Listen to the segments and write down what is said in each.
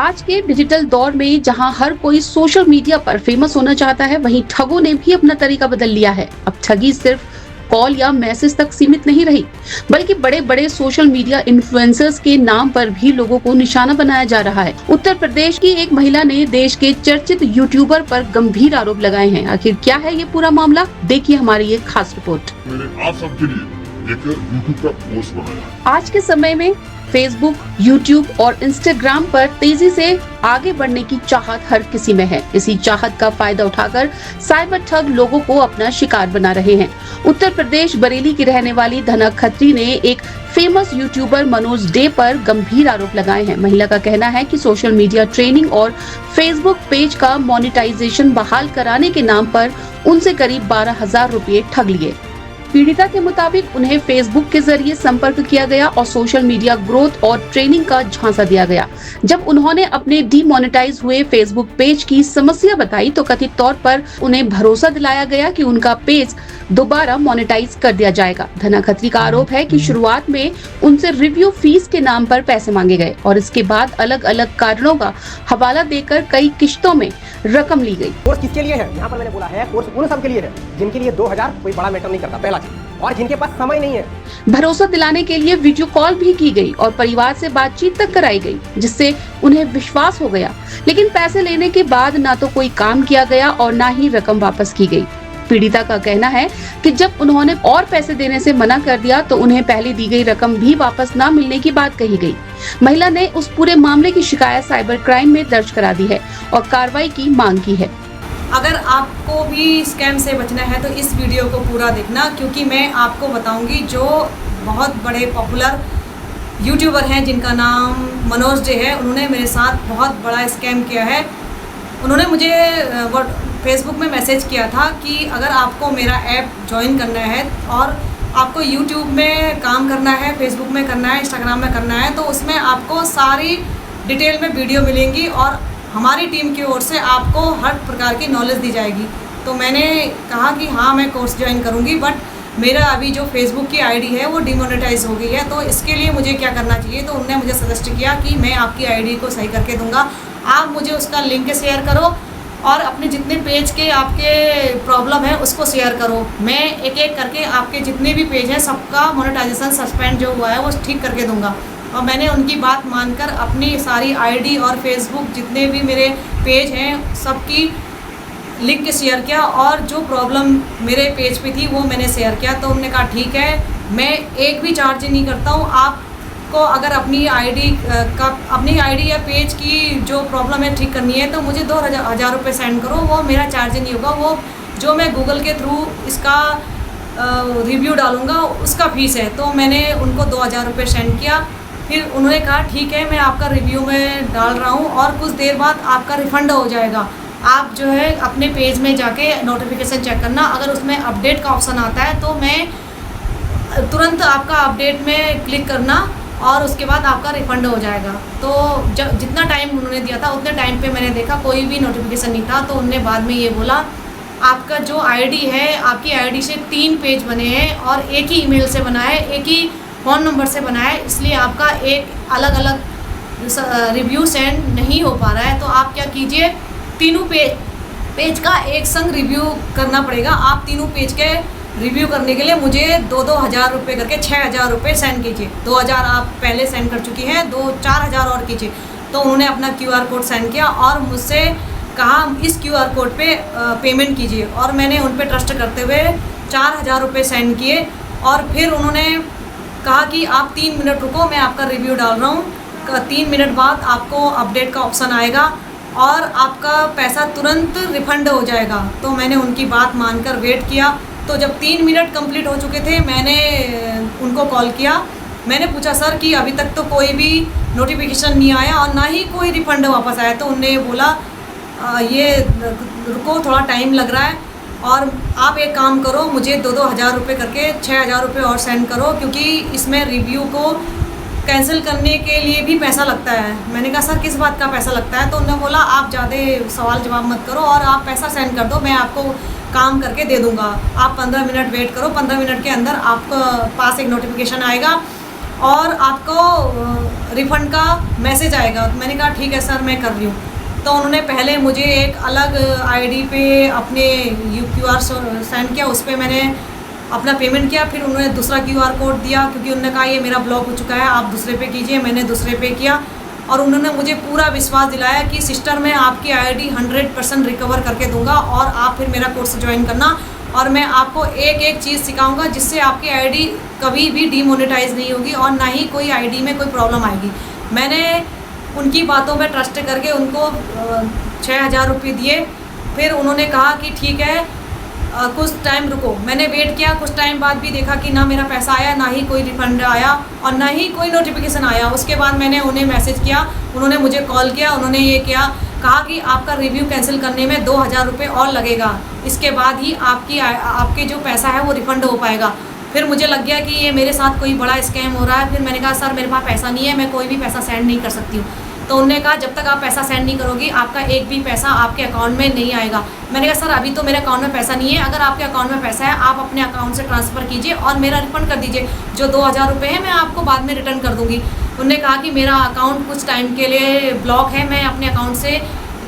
आज के डिजिटल दौर में जहां हर कोई सोशल मीडिया पर फेमस होना चाहता है, वहीं ठगों ने भी अपना तरीका बदल लिया है। अब ठगी सिर्फ कॉल या मैसेज तक सीमित नहीं रही, बल्कि बड़े बड़े सोशल मीडिया इन्फ्लुएंसर्स के नाम पर भी लोगों को निशाना बनाया जा रहा है। उत्तर प्रदेश की एक महिला ने देश के चर्चित यूट्यूबर पर गंभीर आरोप लगाए हैं। आखिर क्या है ये पूरा मामला, देखिए हमारी ये खास रिपोर्ट। मैंने आप सबके लिए एक यूट्यूब का पोस्ट बनाया। आज के समय में फेसबुक, यूट्यूब और इंस्टाग्राम पर तेजी से आगे बढ़ने की चाहत हर किसी में है। इसी चाहत का फायदा उठाकर साइबर ठग लोगों को अपना शिकार बना रहे हैं। उत्तर प्रदेश बरेली की रहने वाली धना खत्री ने एक फेमस यूट्यूबर मनोज डे पर गंभीर आरोप लगाए हैं। महिला का कहना है कि सोशल मीडिया ट्रेनिंग और फेसबुक पेज का मोनेटाइजेशन बहाल कराने के नाम पर उनसे करीब 12,000 रुपए ठग लिए। पीड़िता के मुताबिक उन्हें फेसबुक के जरिए संपर्क किया गया और सोशल मीडिया ग्रोथ और ट्रेनिंग का झांसा दिया गया। जब उन्होंने अपने डीमोनेटाइज हुए फेसबुक पेज की समस्या बताई तो कथित तौर पर उन्हें भरोसा दिलाया गया कि उनका पेज दोबारा मोनेटाइज कर दिया जाएगा। धना खत्री का आरोप है कि शुरुआत में उनसे रिव्यू फीस के नाम पर पैसे मांगे गए और इसके बाद अलग अलग कारणों का हवाला देकर कई किश्तों में रकम ली गई। कोर्स किसके लिए है? यहाँ पर मैंने बोला है कोर्स उन सब के लिए है जिनके लिए 2,000 कोई बड़ा मैटर नहीं करता, पहला चीज, और जिनके पास समय नहीं है। भरोसा दिलाने के लिए वीडियो कॉल भी की गई और परिवार से बातचीत तक कराई गई, जिससे उन्हें विश्वास हो गया। लेकिन पैसे लेने के बाद ना तो कोई काम किया गया और ना ही रकम वापस की गई। पीड़िता का कहना है कि जब उन्होंने और पैसे देने से मना कर दिया तो उन्हें पहले दी गई रकम भी वापस ना मिलने की बात कही गई। महिला ने उस पूरे मामले की शिकायत साइबर क्राइम में दर्ज करा दी है और कार्रवाई की मांग की है। अगर आपको भी स्कैम से बचना है तो इस वीडियो को पूरा देखना, क्योंकि मैं आपको बताऊंगी जो बहुत बड़े पॉपुलर यूट्यूबर हैं जिनका नाम मनोज डे है, उन्होंने मेरे साथ बहुत बड़ा स्कैम किया है। उन्होंने मुझे फेसबुक में मैसेज किया था कि अगर आपको मेरा ऐप ज्वाइन करना है और आपको यूट्यूब में काम करना है, फेसबुक में करना है, इंस्टाग्राम में करना है, तो उसमें आपको सारी डिटेल में वीडियो मिलेंगी और हमारी टीम की ओर से आपको हर प्रकार की नॉलेज दी जाएगी। तो मैंने कहा कि हाँ मैं कोर्स ज्वाइन करूँगी, बट मेरा अभी जो फेसबुक की आईडी है वो डिमोनेटाइज हो गई है, तो इसके लिए मुझे क्या करना चाहिए। तो उन्होंने मुझे सजेस्ट किया कि मैं आपकी आईडी को सही करके दूंगा, आप मुझे उसका लिंक शेयर करो और अपने जितने पेज के आपके प्रॉब्लम है उसको शेयर करो। मैं एक एक करके आपके जितने भी पेज हैं सबका मोनेटाइजेशन सस्पेंड जो हुआ है वो ठीक करके दूंगा। और मैंने उनकी बात मानकर अपनी सारी आईडी और फेसबुक जितने भी मेरे पेज हैं सबकी लिंक शेयर किया और जो प्रॉब्लम मेरे पेज पे थी वो मैंने शेयर किया। तो उन्होंने कहा ठीक है, मैं एक भी चार्ज नहीं करता हूँ, आपको अगर अपनी आईडी या पेज की जो प्रॉब्लम है ठीक करनी है तो मुझे 2,000 रुपये सेंड करो, वो मेरा चार्ज नहीं होगा, वो जो मैं गूगल के थ्रू इसका रिव्यू डालूँगा उसका फ़ीस है। तो मैंने उनको 2,000 रुपये सेंड किया। फिर उन्होंने कहा ठीक है मैं आपका रिव्यू में डाल रहा हूँ और कुछ देर बाद आपका रिफ़ंड हो जाएगा। आप जो है अपने पेज में जाके नोटिफिकेशन चेक करना, अगर उसमें अपडेट का ऑप्शन आता है तो मैं तुरंत आपका अपडेट में क्लिक करना और उसके बाद आपका रिफ़ंड हो जाएगा। तो जब जितना टाइम उन्होंने दिया था उतने टाइम पे मैंने देखा कोई भी नोटिफिकेशन नहीं था। तो उन्होंने बाद में ये बोला आपका जो आईडी है, आपकी आईडी से 3 पेज बने हैं और एक ही ईमेल से बना है, एक ही फ़ोन नंबर से बना है, इसलिए आपका एक अलग अलग रिव्यू सेंड नहीं हो पा रहा है। तो आप क्या कीजिए, तीनों पेज का एक संग रिव्यू करना पड़ेगा। आप तीनों पेज के रिव्यू करने के लिए मुझे 2,000 रुपये करके 6,000 रुपये सेंड कीजिए। 2,000 आप पहले सेंड कर चुकी हैं, 4,000 और कीजिए। तो उन्होंने अपना QR कोड सेंड किया और मुझसे कहा इस QR कोड पे पेमेंट कीजिए और मैंने उन पे ट्रस्ट करते हुए 4,000 रुपये सेंड किए। और फिर उन्होंने कहा कि आप 3 मिनट रुको, मैं आपका रिव्यू डाल रहा हूँ। 3 मिनट बाद आपको अपडेट का ऑप्शन आएगा और आपका पैसा तुरंत रिफ़ंड हो जाएगा। तो मैंने उनकी बात मानकर वेट किया। तो जब 3 मिनट कंप्लीट हो चुके थे मैंने उनको कॉल किया। मैंने पूछा सर कि अभी तक तो कोई भी नोटिफिकेशन नहीं आया और ना ही कोई रिफ़ंड वापस आया। तो उन्होंने बोला ये रुको, थोड़ा टाइम लग रहा है और आप एक काम करो, मुझे 2,000 रुपये करके 6,000 रुपये और सेंड करो, क्योंकि इसमें रिव्यू को कैंसिल करने के लिए भी पैसा लगता है। मैंने कहा सर किस बात का पैसा लगता है? तो उन्होंने बोला आप ज़्यादा सवाल जवाब मत करो और आप पैसा सेंड कर दो, मैं आपको काम करके दे दूँगा। आप 15 मिनट वेट करो, 15 मिनट के अंदर आपके पास एक नोटिफिकेशन आएगा और आपको रिफ़ंड का मैसेज आएगा। तो मैंने कहा ठीक है सर, मैं कर रही हूँ। तो उन्होंने पहले मुझे एक अलग आईडी पे अपने QR सेंड किया, उस पर मैंने अपना पेमेंट किया। फिर उन्होंने दूसरा QR कोड दिया, क्योंकि उन्होंने कहा ये मेरा ब्लॉक हो चुका है, आप दूसरे पे कीजिए। मैंने दूसरे पे किया और उन्होंने मुझे पूरा विश्वास दिलाया कि सिस्टर मैं आपकी आईडी 100% रिकवर करके दूंगा और आप फिर मेरा कोर्स ज्वाइन करना और मैं आपको एक एक चीज़ सिखाऊंगा जिससे आपकी आईडी कभी भी डीमोनेटाइज नहीं होगी और ना ही कोई आईडी में कोई प्रॉब्लम आएगी। मैंने उनकी बातों में ट्रस्ट करके उनको 6,000 रुपये दिए। फिर उन्होंने कहा कि ठीक है कुछ टाइम रुको। मैंने वेट किया, कुछ टाइम बाद भी देखा कि ना मेरा पैसा आया, ना ही कोई रिफंड आया और ना ही कोई नोटिफिकेशन आया। उसके बाद मैंने उन्हें मैसेज किया, उन्होंने मुझे कॉल किया, उन्होंने ये किया, कहा कि आपका रिव्यू कैंसिल करने में 2,000 रुपये और लगेगा, इसके बाद ही आपके जो पैसा है वो रिफ़ंड हो पाएगा। फिर मुझे लग गया कि ये मेरे साथ कोई बड़ा स्कैम हो रहा है। फिर मैंने कहा सर मेरे पास पैसा नहीं है, मैं कोई भी पैसा सेंड नहीं कर सकती हूँ। तो उन्होंने कहा जब तक आप पैसा सेंड नहीं करोगी आपका एक भी पैसा आपके अकाउंट में नहीं आएगा। मैंने कहा सर अभी तो मेरे अकाउंट में पैसा नहीं है, अगर आपके अकाउंट में पैसा है आप अपने अकाउंट से ट्रांसफ़र कीजिए और मेरा रिफ़ंड कर दीजिए। जो 2,000 रुपये है मैं आपको बाद में रिटर्न कर दूँगी। उन्होंने कहा कि मेरा अकाउंट कुछ टाइम के लिए ब्लॉक है, मैं अपने अकाउंट से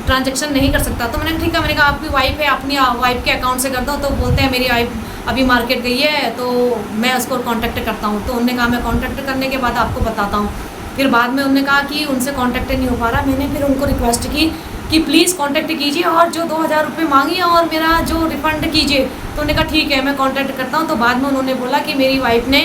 ट्रांजैक्शन नहीं कर सकता। तो मैंने ठीक है, मैंने कहा आपकी वाइफ है, अपनी वाइफ के अकाउंट से कर दो। तो बोलते हैं मेरी वाइफ अभी मार्केट गई है तो मैं उसको कांटेक्ट करता हूँ। तो उन्होंने कहा मैं कांटेक्ट करने के बाद आपको बताता हूँ। फिर बाद में उन्होंने कहा कि उनसे कांटेक्ट नहीं हो पा रहा। मैंने फिर उनको रिक्वेस्ट की कि प्लीज़ कांटेक्ट कीजिए और जो 2,000 रुपये मांगिए और मेरा जो रिफ़ंड कीजिए। तो उन्होंने कहा ठीक है मैं कांटेक्ट करता हूँ। तो बाद में उन्होंने बोला कि मेरी वाइफ ने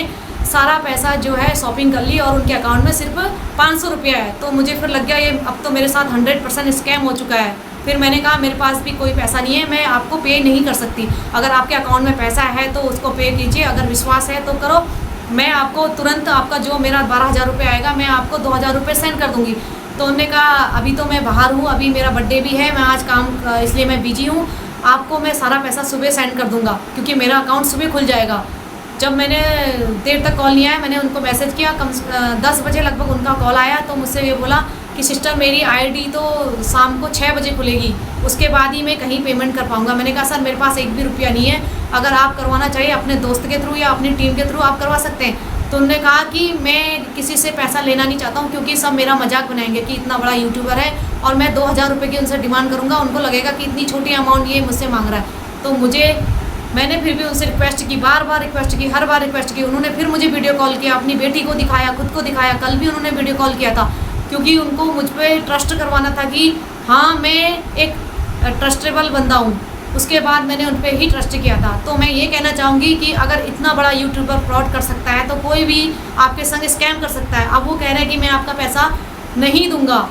सारा पैसा जो है शॉपिंग कर ली और उनके अकाउंट में सिर्फ 500 रुपया है। तो मुझे फिर लग गया ये अब तो मेरे साथ 100% स्कैम हो चुका है। फिर मैंने कहा मेरे पास भी कोई पैसा नहीं है, मैं आपको पे नहीं कर सकती। अगर आपके अकाउंट में पैसा है तो उसको पे कीजिए, अगर विश्वास है तो करो, मैं आपको तुरंत आपका जो मेरा 12,000 रुपये आएगा मैं आपको 2,000 रुपये सेंड कर दूँगी। तो उन्होंने कहा अभी तो मैं बाहर हूँ, अभी मेरा बर्थडे भी है, मैं आज काम इसलिए मैं बिजी हूँ, आपको मैं सारा पैसा सुबह सेंड कर दूँगा क्योंकि मेरा अकाउंट सुबह खुल जाएगा। जब मैंने देर तक कॉल नहीं आया, मैंने उनको मैसेज किया, 10 बजे लगभग उनका कॉल आया। तो मुझसे ये बोला कि सिस्टर मेरी आईडी तो शाम को 6 बजे खुलेगी, उसके बाद ही मैं कहीं पेमेंट कर पाऊँगा। मैंने कहा सर मेरे पास एक भी रुपया नहीं है, अगर आप करवाना चाहिए अपने दोस्त के थ्रू या अपनी टीम के थ्रू आप करवा सकते हैं। तो उन्होंने कहा कि मैं किसी से पैसा लेना नहीं चाहता हूँ क्योंकि सब मेरा मजाक बनाएंगे कि इतना बड़ा यूट्यूबर है और मैं 2,000 रुपये की उनसे डिमांड करूँगा, उनको लगेगा कि इतनी छोटी अमाउंट ये मुझसे मांग रहा है। तो मैंने फिर भी उनसे रिक्वेस्ट की, बार बार रिक्वेस्ट की, हर बार रिक्वेस्ट की। उन्होंने फिर मुझे वीडियो कॉल किया, अपनी बेटी को दिखाया, खुद को दिखाया। कल भी उन्होंने वीडियो कॉल किया था क्योंकि उनको मुझ पर ट्रस्ट करवाना था कि हाँ मैं एक ट्रस्टेबल बंदा हूँ। उसके बाद मैंने उन पर ही ट्रस्ट किया था। तो मैं ये कहना चाहूँगी कि अगर इतना बड़ा यूट्यूबर फ्रॉड कर सकता है तो कोई भी आपके संग स्कैम कर सकता है। अब वो कह रहे हैं कि मैं आपका पैसा नहीं दूंगा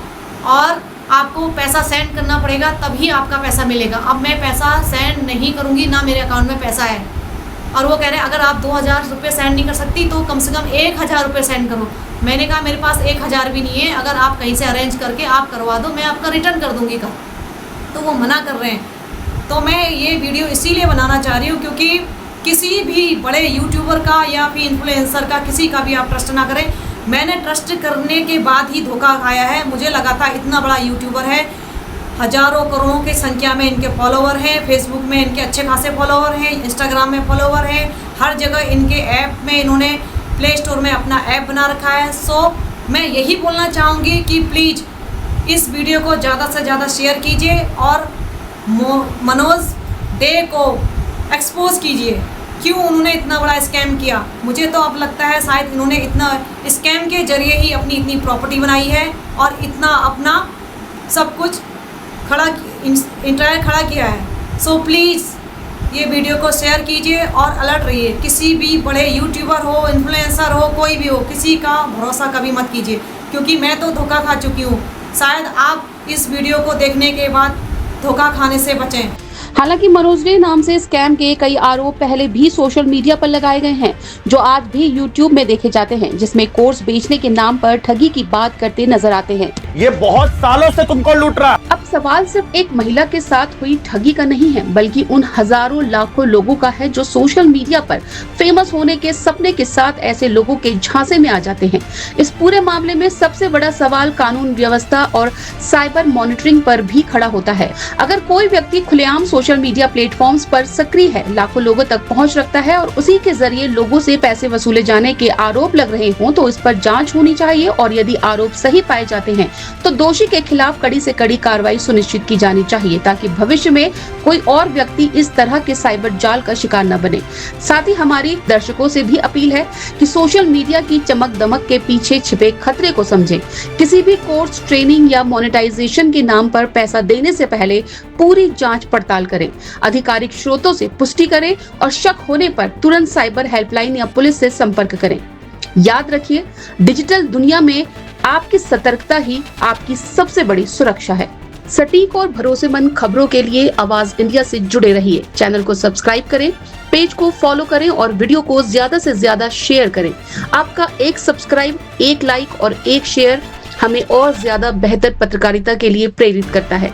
और आपको पैसा सेंड करना पड़ेगा तभी आपका पैसा मिलेगा। अब मैं पैसा सेंड नहीं करूँगी, ना मेरे अकाउंट में पैसा है। और वो कह रहे हैं अगर आप 2,000 रुपये सेंड नहीं कर सकती तो कम से कम 1,000 रुपये सेंड करो। मैंने कहा मेरे पास 1,000 भी नहीं है, अगर आप कहीं से अरेंज करके आप करवा दो, मैं आपका रिटर्न कर दूँगी का। तो वो मना कर रहे हैं। तो मैं ये वीडियो इसीलिए बनाना चाह रही हूँ क्योंकि किसी भी बड़े यूट्यूबर का या फिर इन्फ्लुएंसर का किसी का भी आप ट्रस्ट ना करें। मैंने ट्रस्ट करने के बाद ही धोखा खाया है। मुझे लगा था इतना बड़ा यूट्यूबर है, हज़ारों करोड़ों की संख्या में इनके फॉलोवर हैं, फेसबुक में इनके अच्छे खासे फॉलोवर हैं, इंस्टाग्राम में फॉलोवर हैं, हर जगह इनके ऐप में इन्होंने प्ले स्टोर में अपना ऐप बना रखा है। सो मैं यही बोलना चाहूँगी कि प्लीज़ इस वीडियो को ज़्यादा से ज़्यादा शेयर कीजिए और मनोज डे को एक्सपोज कीजिए क्यों उन्होंने इतना बड़ा स्कैम किया। मुझे तो अब लगता है शायद इन्होंने इतना स्कैम के जरिए ही अपनी इतनी प्रॉपर्टी बनाई है और इतना अपना सब कुछ इंटायर खड़ा किया है। सो प्लीज़ ये वीडियो को शेयर कीजिए और अलर्ट रहिए। किसी भी बड़े यूट्यूबर हो, इन्फ्लुएंसर हो, कोई भी हो, किसी का भरोसा कभी मत कीजिए क्योंकि मैं तो धोखा खा चुकी हूँ। शायद आप इस वीडियो को देखने के बाद धोखा खाने से बचें। हालांकि मनोज डे नाम से स्कैम के कई आरोप पहले भी सोशल मीडिया पर लगाए गए हैं जो आज भी यूट्यूब में देखे जाते हैं, जिसमें कोर्स बेचने के नाम पर ठगी की बात करते नजर आते हैं। ये बहुत सालों से तुमको लूट रहा। अब सवाल सिर्फ एक महिला के साथ हुई ठगी का नहीं है, बल्कि उन हजारों लाखों लोगों का है जो सोशल मीडिया पर फेमस होने के सपने के साथ ऐसे लोगों के झांसे में आ जाते हैं। इस पूरे मामले में सबसे बड़ा सवाल कानून व्यवस्था और साइबर मॉनिटरिंग पर भी खड़ा होता है। अगर कोई व्यक्ति खुलेआम सोशल मीडिया प्लेटफॉर्म्स पर सक्रिय है, लाखों लोगों तक पहुंच रखता है और उसी के जरिए लोगों से पैसे वसूले जाने के आरोप लग रहे हों, तो इस पर जांच होनी चाहिए और यदि आरोप सही पाए जाते हैं तो दोषी के खिलाफ कड़ी से कड़ी कार्रवाई सुनिश्चित की जानी चाहिए, ताकि भविष्य में कोई और व्यक्ति इस तरह के साइबर जाल का शिकार न बने। साथ ही हमारी दर्शकों से भी अपील है कि सोशल मीडिया की चमक दमक के पीछे छिपे खतरे को समझें। किसी भी कोर्स, ट्रेनिंग या मोनेटाइजेशन के नाम पर पैसा देने से पहले पूरी जांच पड़ताल करें, आधिकारिक स्रोतों से पुष्टि करें और शक होने पर तुरंत साइबर हेल्पलाइन या पुलिस से संपर्क करें। याद रखिए, डिजिटल दुनिया में आपकी सतर्कता ही आपकी सबसे बड़ी सुरक्षा है। सटीक और भरोसेमंद खबरों के लिए आवाज इंडिया से जुड़े रहिए। चैनल को सब्सक्राइब करें, पेज को फॉलो करें और वीडियो को ज्यादा से ज्यादा शेयर करें। आपका एक सब्सक्राइब, एक लाइक और एक शेयर हमें और ज्यादा बेहतर पत्रकारिता के लिए प्रेरित करता है।